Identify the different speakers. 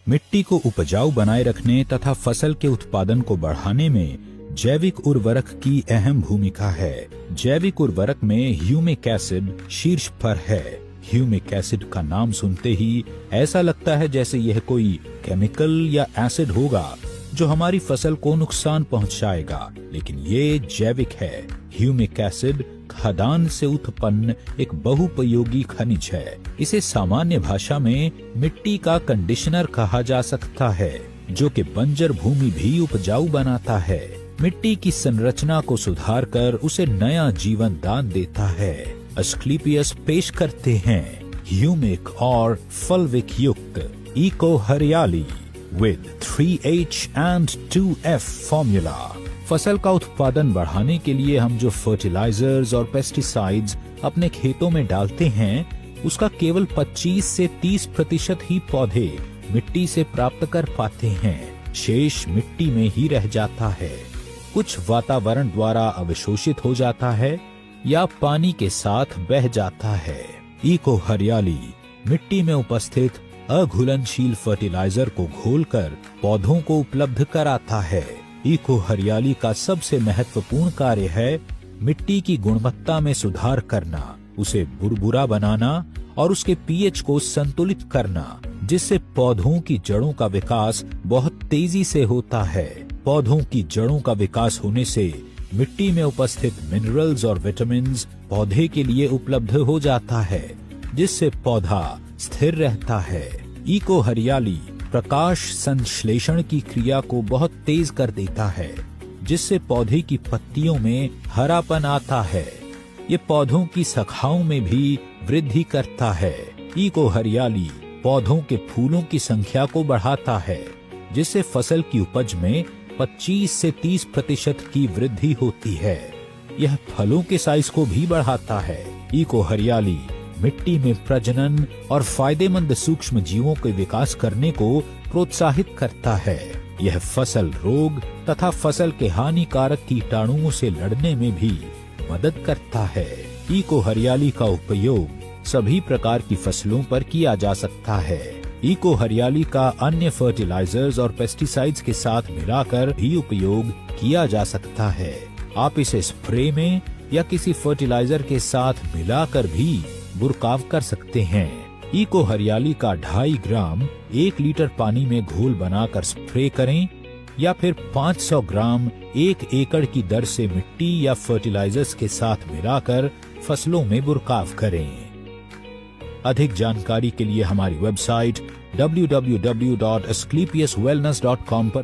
Speaker 1: मिट्टी को उपजाऊ बनाए रखने तथा फसल के उत्पादन को बढ़ाने में जैविक उर्वरक की अहम भूमिका है। जैविक उर्वरक में ह्यूमिक एसिड शीर्ष पर है। ह्यूमिक एसिड का नाम सुनते ही ऐसा लगता है जैसे यह कोई केमिकल या एसिड होगा जो हमारी फसल को नुकसान पहुंचाएगा, लेकिन ये जैविक है। ह्यूमिक एसिड खदान से उत्पन्न एक बहुपयोगी खनिज है। इसे सामान्य भाषा में मिट्टी का कंडीशनर कहा जा सकता है, जो कि बंजर भूमि भी उपजाऊ बनाता है। मिट्टी की संरचना को सुधार कर उसे नया जीवन दान देता है। अस्क्लेपियस पेश करते हैं ह्यूमिक और फल्विक युक्त इको हरियाली with 3H and 2F formula. फसल का उत्पादन बढ़ाने के लिए हम जो फर्टिलाइजर्स और पेस्टिसाइड्स अपने खेतों में डालते हैं, उसका केवल 25 से 30% ही पौधे मिट्टी से प्राप्त कर पाते हैं। शेष मिट्टी में ही रह जाता है। कुछ वातावरण द्वारा अवशोषित हो जाता है या पानी के साथ बह जाता है। इको हरियाली मिट्टी में उपस्थित अघुलनशील फर्टिलाइजर को घोलकर पौधों को उपलब्ध कराता है। इको हरियाली का सबसे महत्वपूर्ण कार्य है मिट्टी की गुणवत्ता में सुधार करना, उसे बुरबुरा बनाना और उसके पीएच को संतुलित करना, जिससे पौधों की जड़ों का विकास बहुत तेजी से होता है। पौधों की जड़ों का विकास होने से मिट्टी में उपस्थित मिनरल्स और विटामिन्स पौधे के लिए उपलब्ध हो जाता है, जिससे पौधा स्थिर रहता है। इको हरियाली प्रकाश संश्लेषण की क्रिया को बहुत तेज कर देता है, जिससे पौधे की पत्तियों में हरापन आता है। ये पौधों की शाखाओं में भी वृद्धि करता है। इको हरियाली पौधों के फूलों की संख्या को बढ़ाता है, जिससे फसल की उपज में 25 से 30% की वृद्धि होती है। यह फलों के साइज को भी बढ़ाता है। इको हरियाली मिट्टी में प्रजनन और फायदेमंद सूक्ष्म जीवों के विकास करने को प्रोत्साहित करता है। यह फसल रोग तथा फसल के हानिकारक कीटाणुओं से लड़ने में भी मदद करता है। इको हरियाली का उपयोग सभी प्रकार की फसलों पर किया जा सकता है। इको हरियाली का अन्य फर्टिलाइजर्स और पेस्टिसाइड्स के साथ मिलाकर भी उपयोग किया जा सकता है। आप इसे स्प्रे में या किसी फर्टिलाइजर के साथ मिलाकर भी बुरकाव कर सकते हैं। इको हरियाली का 2.5 ग्राम 1 लीटर पानी में घोल बनाकर स्प्रे करें या फिर 500 ग्राम 1 एकड़ की दर से मिट्टी या फर्टिलाइजर्स के साथ मिलाकर फसलों में बुरकाव करें। अधिक जानकारी के लिए हमारी वेबसाइट www.asclepiuswellness.com पर